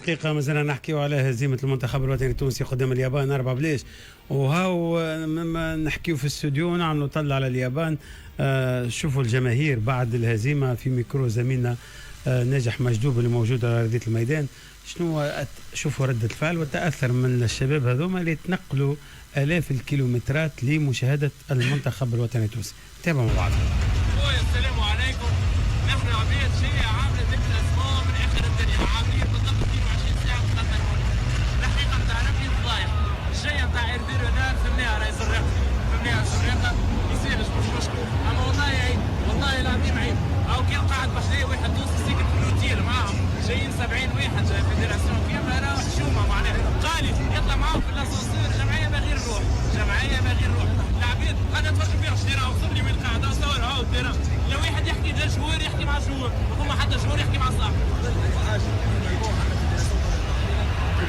دقيقة مازلنا نحكيو على هزيمة المنتخب الوطني التونسي قدام اليابان 4 بلاش، وهاو نحكيو في الاستوديو نعملوا طل على اليابان. شوفوا الجماهير بعد الهزيمة في ميكرو زميلنا ناجح مجدوب اللي موجود على أرضية الميدان. شنو شوفوا ردة الفعل والتأثر من الشباب هذوما اللي تنقلوا آلاف الكيلومترات لمشاهدة المنتخب الوطني التونسي. تابعوا مع بعض. السلام عليكم. نحن عبيد شيء عامله ذكر اسماء من اخر الدنيا، عاملين بالضبط 22 ساعه مخطط هون. الحقيقه بتعرفني الفضايح الجايه نتاع ايرفي رونار فهمناها راهي زريقه، فهمناها زريقه يسالش مش مشكل، اما والله عيب، والله العظيم عيب. او كان قاعد بحذايا واحد دوس سيكل في الاوتيل معاهم جايين 70 واحد جاي فيدراسيون كامله راه حشومه معناها قالي يطلع معاهم في الاسانسير جمعيه ما غير روح، جمعيه ما غير روح. العبيد قاعده تفرجوا فيها شديرها وصل لي من القاعده صور هاو ديرها. لو واحد يحكي ده شهور يحكي مع شهور، وهم حتى شهور يحكي مع صاحبه.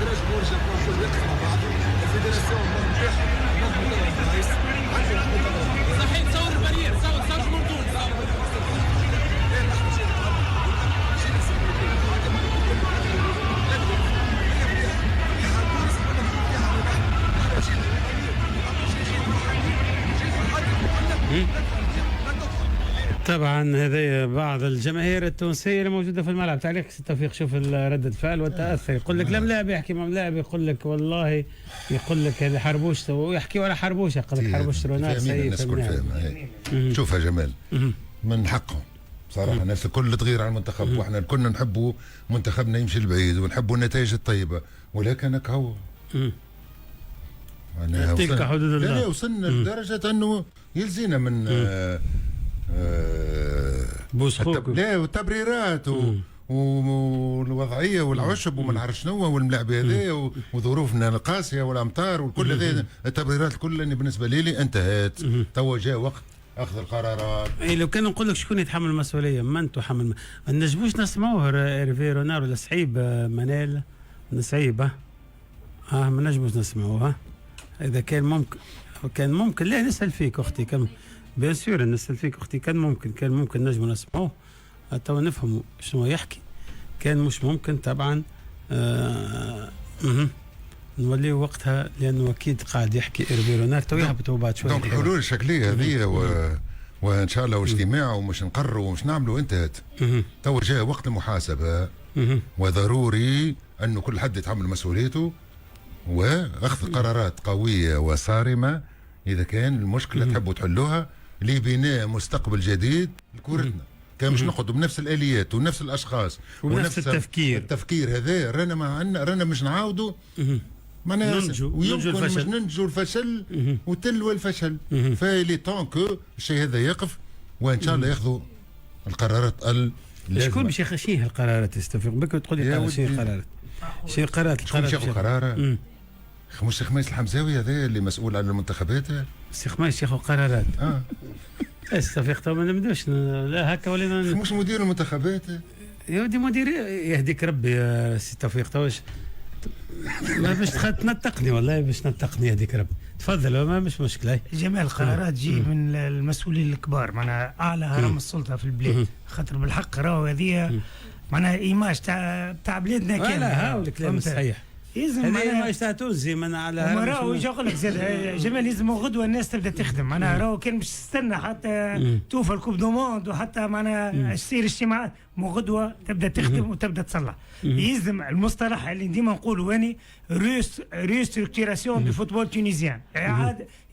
الجمهور جابون كل يقف مع بعض، الفيدراسيون صحيح تصور البرير، تصور ممدود، طبعا هذه بعض الجماهير التونسيه اللي موجوده في الملعب. تعليق توفيق، شوف ردة الفعل والتاثر. يقول لك لا ملاعب يحكي مع ملاعب، يقول لك والله يقول لك هذا حربوش ويحكي ولا حربوش، يقول لك حربوش رونار سيء. الناس الكل فاهمه. شوف يا جمال، من حقهم صراحه الناس الكل تغير على المنتخب، واحنا كنا نحبوا منتخبنا يمشي لبعيد ونحبوا النتائج الطيبه، ولكن هو تلك حدود الله. وصلنا لدرجه انه يلزينا من لا والتبريرات والوضعيه والعشب وما نعرف شنو والملاعب هذا وظروفنا القاسيه والامطار وكل هذه التبريرات كلها بالنسبه لي انتهت. توا جاء وقت اخذ القرارات. اي لو كان نقول لك شكون يتحمل المسؤوليه، من تحمل؟ ما نجموش نسمعوه ايرفي رونار ولا صعيب منال صعيب. ما نجموش نسمعوها. اذا كان ممكن لا نسال فيك اختي كم بيان سور نسال فيك اختي، كان ممكن نجموا نسمعوه توا نفهموا شنو يحكي. كان مش ممكن طبعا نوليو وقتها، لانه اكيد قاعد يحكي ايرفي رونار تو يهبطوا بعد شويه. دونك الحلول الشكليه هذه وان شاء الله واجتماع ومش نقرروا ومش نعملوا انتهت. تو جاء وقت المحاسبه وضروري انه كل حد يتحمل مسؤوليته واخذ قرارات قويه وصارمه اذا كان المشكله تحبوا تحلوها لبناء مستقبل جديد لكورتنا. كان مش نقعدوا بنفس الاليات ونفس الاشخاص ونفس التفكير هذا رانا مش نعاودوا معناها ويمكن مش ننجوا الفشل وتلو الفشل. فالي طونكو الشيء هذا يقف، وان شاء الله ياخذوا القرارات شكون باش يخشيه القرارات؟ يستفيق بك وتقول لي شنو القرارات؟ شنو القرارات؟ شكون باش ياخذ قرار؟ مش خميس الحمزاوي هذا اللي مسؤول عن المنتخبات. سي خميس ياخذ قرارات. استفيق تو ما نبداوش لا هكا ولينا مش مدير المنتخبات يا ودي مدير يهديك ربي يا سي توفيق. توش ما باش تنطقني والله باش تنطقني هذيك ربي. تفضل ما مش مشكله. جميع القرارات تجي من المسؤولين الكبار، معناها اعلى هرم السلطه في البلاد، خاطر بالحق راهو هذه معناها ايماج تاع بلادنا كامله. لا هاو الكلام الصحيح. لازم هذه ايماج تاع تونسي من على راهو يجي يقول لك زاد جمال لازم غدوه الناس تبدا تخدم. معناها راهو كان باش تستنى حتى توفى الكوب دو موند وحتى معناها تصير اجتماعات، غدوه تبدا تخدم وتبدا تصلح. يلزم المصطلح اللي ديما نقولوا اني ريستركتيراسيون دو فوتبول تونيزيان،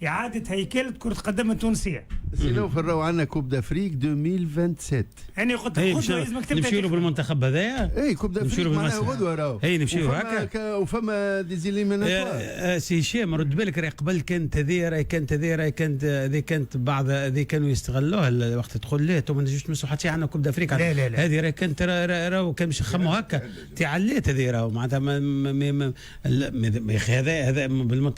اعاده هيكله كره القدم التونسيه. سينو فروا عندنا كوب دافريك 2027. انا قلت غدوه لازمك تبدا نمشيو له بالمنتخب هذايا. اي كوب دافريك معناها غدوه راهو. اي نمشيو هكا وفما ديزيليميناتوار. سي هشام رد بالك راهي قبل كانت هذه كانت بعض هذه كانوا يستغلوها الوقت تقول لا تو ما نجموش نمسوا حتى عندنا كوب دافريك. هذه راهي كانت راهو كان باش يخموا هكا تعليت هذه راهو معناتها يا اخي هذا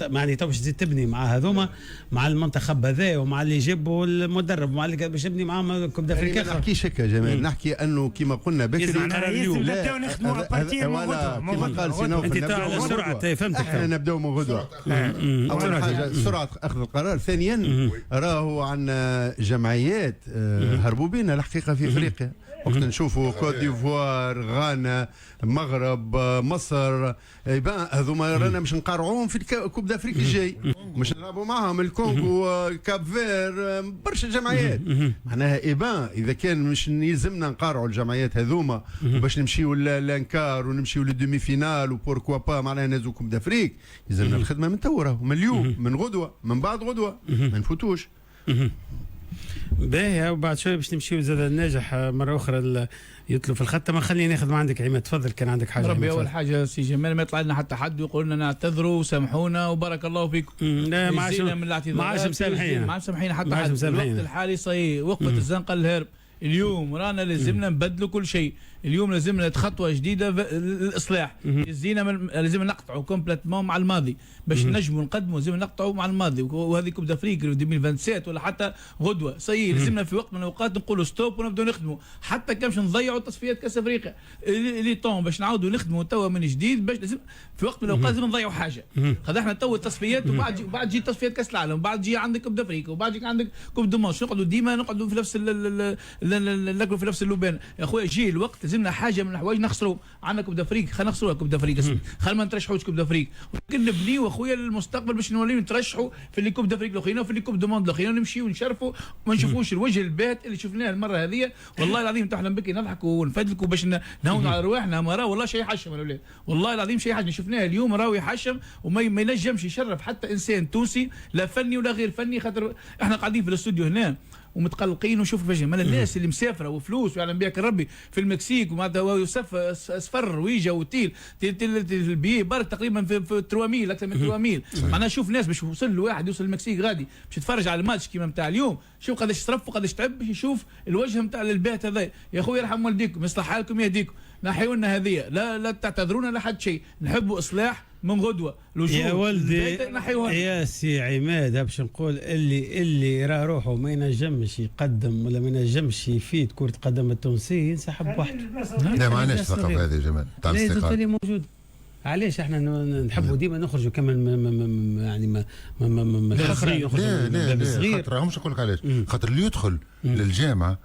معني تو باش تزيد تبني مع هذوما مع المنتخب هذا ومع اللي جابوا المدرب ومع اللي باش يبني معاهم كوب دافريك. ما نحكيش هكا جمال، نحكي انه كما قلنا بكري لازم نبداو نخدموا ابارتير من غدوه. كما قال سينو انت على سرعه فهمتك. احنا نبداو من غدوه. اول حاجه سرعه اخذ القرار. ثانيا راهو عندنا جمعيات هربوا بينا الحقيقه في افريقيا وقت نشوفوا كوت ديفوار، غانا، المغرب، مصر، يبان هذوما رانا مش نقارعوهم في الكوب دافريك الجاي، مش نلعبوا معاهم الكونغو، كاب فير، برشا جمعيات. معناها يبان اذا كان مش يلزمنا نقارعوا الجمعيات هذوما وباش نمشيو لانكار ونمشيو للدومي فينال وبوركوا با معناها نازو كوب دافريك، يلزمنا الخدمه من توا، من اليوم، من غدوه، من بعد غدوه، ما نفوتوش. باهي وبعد شوي باش نمشيو زاد الناجح مره اخرى يطلب في الخط. ما خليني ناخذ ما عندك عماد، تفضل كان عندك حاجه. ربي اول حاجه سي جمال ما يطلع لنا حتى حد ويقول لنا نعتذروا وسامحونا وبارك الله فيكم. لا ما عادش مسامحين، ما عادش مسامحين حتى حد. الوقت الحالي صحيح وقت الزنقه الهرب. اليوم رانا لازمنا نبدلوا كل شيء، اليوم لازمنا خطوه جديده للاصلاح. لازم نقطعوا كومبليتمون مع الماضي باش نجموا نقدموا، لازم نقطعوا مع الماضي. وهذه كوب دافريك 2027 ولا حتى غدوه صحيح لازمنا في وقت من الاوقات نقولوا ستوب ونبداو نخدموا، حتى كان باش نضيعوا تصفيات كاس افريقيا اللي طون باش نعاودوا نخدموا توا من جديد. باش لازم في وقت من الاوقات لازم نضيعوا حاجه. خذ احنا توا التصفيات وبعد تجي تصفيات كاس العالم، وبعد تجي عندك كوب دافريك، وبعد يجي عندك كوب دو ماتش. نقعدوا ديما نقعدوا في نفس ناكلوا في نفس اللبان. يا خويا جي الوقت لازمنا حاجه من الحوايج نخسروا. عندنا كوب دافريك، خلينا نخسروها كوب دافريك، خلينا ما نترشحوش كوب دافريك، ولكن نبنيو اخويا للمستقبل باش نوليو نترشحوا في اللي كوب دافريك الاخرين وفي اللي كوب دوموند الاخرين، ونمشيو ونشرفوا وما نشوفوش الوجه الباهت اللي شفناه المره هذه. والله العظيم تحلم بك نضحكوا ونفدلكوا باش نهونوا على رواحنا. ما راه والله شيء يحشم الاولاد، والله العظيم شيء يحشم. شفناه اليوم راهو يحشم وما ينجمش يشرف حتى انسان تونسي لا فني ولا غير فني. خاطر احنا قاعدين في الاستوديو هنا ومتقلقين ونشوف فاش مال الناس اللي مسافره وفلوس ويعلم بها ربي في المكسيك ومعناتها يوسف اصفر ويجا وتيل البي برك تقريبا في 3000 اكثر من 3000. معناها شوف ناس باش يوصل له واحد يوصل المكسيك غادي باش يتفرج على الماتش كيما نتاع اليوم، شوف قداش صرف وقداش تعب باش يشوف الوجه نتاع البيت هذا. يا خويا يرحم والديكم يصلح حالكم يهديكم، نحيوا لنا هذه، لا تعتذرونا لحد شيء، نحبوا اصلاح من غدوه. يا ولدي يا سي عماد باش نقول اللي راه روحه ما ينجمش يقدم ولا ما ينجمش يفيد كرة قدم التونسية ينسحب وحده. لا ما عندناش الثقافة هذه يا جمال تاع الاستقالة موجود. علاش احنا نحبوا ديما نخرجوا كما يعني ما لا خاطر مش نقول لك علاش، خاطر اللي يدخل للجامعة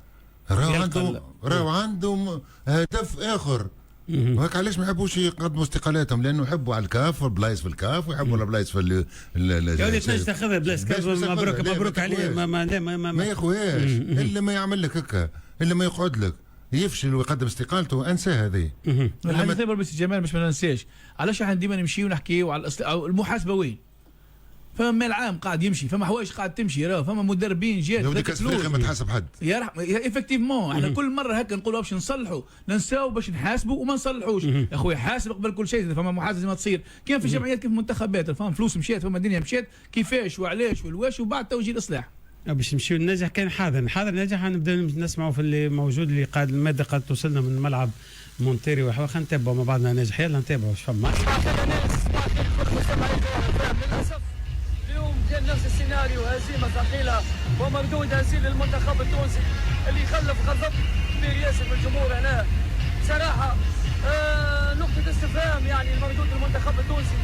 راهو عنده هدف اخر، وهيك علاش ما يحبوش يقدموا استقالاتهم؟ لانه يحبوا على الكاف والبلايص في الكاف ويحبوا البلايص في يا ولدي تنجم تاخذها بلايص كاف. مبروك عليه ما ياخوهاش الا ما يعمل لك هكا، الا ما يقعد لك يفشل ويقدم استقالته انساه هذه. الحاجه ثابت بس جمال باش ما ننساش علاش احنا ديما نمشيو ونحكيو على المحاسبه وين؟ فما مال عام قاعد يمشي، فما حوايج قاعد تمشي، راه فما مدربين جات ودي كاس افريقيا ما تحاسب حد. يا افكتيفمون احنا كل مره هكا نقولوا باش نصلحوا ننساو باش نحاسبوا وما نصلحوش. يا خويا حاسب قبل كل شيء، فما محاسبه ما تصير كان في جمعيات كيف المنتخبات، فما فلوس مشات، فما الدنيا مشات كيفاش وعلاش والواش، وبعد توجيه الاصلاح باش نمشيو الناجح. كان حاضر ناجح نبدا نسمعوا في اللي موجود اللي قاعد الماده قد توصلنا من ملعب مونتيري وحوا. خلينا نتابعوا مع بعضنا ناجح، يلا نتابعوا واش فما. للاسف اليوم كان نفس السيناريو، هزيمه ثقيله ومردود هزيل للمنتخب التونسي اللي خلف غضب كبير ياسر من الجمهور هنا. بصراحه نقطه استفهام يعني المردود للمنتخب التونسي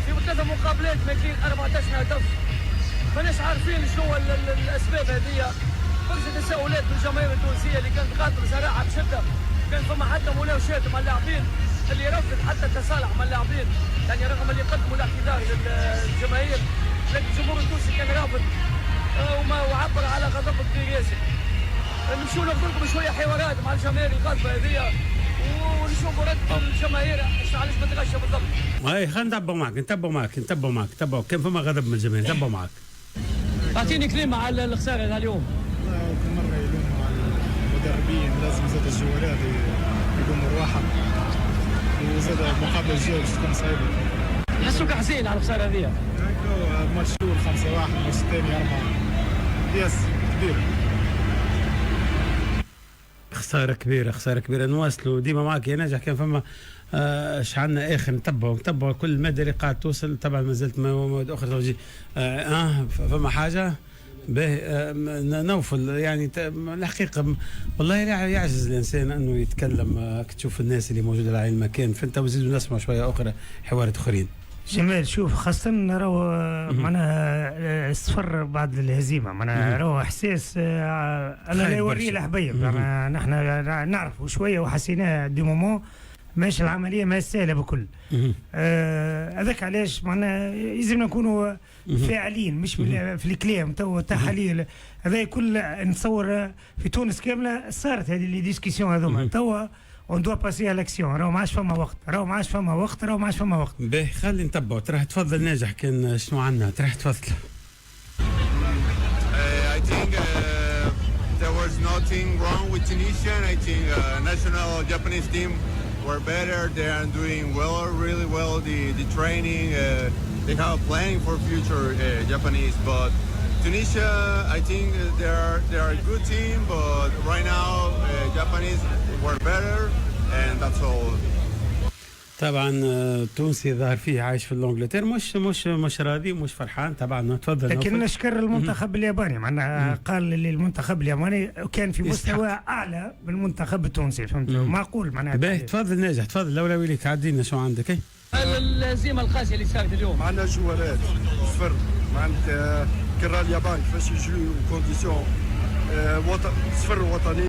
في 3 مقابلات ماكلين 14 هدف. ماناش عارفين شنو الاسباب هذه. برشا تساؤلات من الجماهير التونسيه اللي كانت خاطر صراحه بشده. كان فما حتى مولاو شاتم على اللاعبين اللي رفض حتى التصالح مع اللاعبين، يعني رغم اللي قدموا الاعتذار للجماهير، لكن الجمهور التونسي كان رافض وعبر على غضب كبير ياسر. نمشيو ناخذ لكم شويه حوارات مع الجماهير الغاضبه هذه ونشوفوا رد الجماهير علاش ما تغشى بالضبط. اي خلينا نتبعوا معك كان فما غضب من الجماهير، نتبعوا معك. اعطيني كلمه على الخساره اليوم. كل مره يلوموا على المدربين، لازم زاد الجوالات يقوموا رواحهم، وزاد المقابله الجايه باش تكون صعيبه. نحسوك حزين على الخساره هذه. ماتش الاول 5-1، الماتش الثاني 4 ياس كبير. خساره كبيره نواصلوا ديما معك يا ناجح. كان فما شعلنا اخر نتبعوا كل الماده اللي قاعد توصل. طبعا ما زلت مواد اخرى توجيه فما حاجه باهي نوفل يعني الحقيقه والله لا يعجز الانسان انه يتكلم. تشوف الناس اللي موجوده على المكان، فانت وزيدوا نسمع شويه اخرى حوارات اخرين. جمال شوف خاصة راهو معناها الصفر بعد الهزيمة معناها راهو إحساس أنا لا يوريه الحبيب نحن نعرفوا شوية وحسيناه دي مومون ماشي العملية ما سهلة بكل هذاك علاش معناها لازم نكونوا فاعلين مش في الكلام تو تحاليل هذا كل نتصور في تونس كاملة صارت هذه لي ديسكسيون هذوما توا اون دوا باسي على لاكسيون راهو ما عادش فما وقت باهي خلي نتبعوا تراه تفضل ناجح كان شنو عندنا تراه تفضل. I think there was nothing wrong with Tunisia. I think national Japanese team were better. They are doing well, really well. The training, they have a planning for future Japanese. But Tunisia, I think they are a good team. But right now, Japanese were better, and that's all. طبعا تونسي ظهر فيه عايش في الانجلتير مش راضي مش فرحان طبعا تفضل. لكن نشكر المنتخب الياباني معناها قال لي المنتخب الياباني كان في مستوى اعلى من المنتخب التونسي فهمت معقول معناها. باهي تفضل ناجح تفضل الاولويه لك عدينا شو عندك. الهزيمه القاسيه اللي صارت اليوم معنا جوالات صفر معناتها كرا اليابان كيفاش يجيو كونديسيون صفر وطني.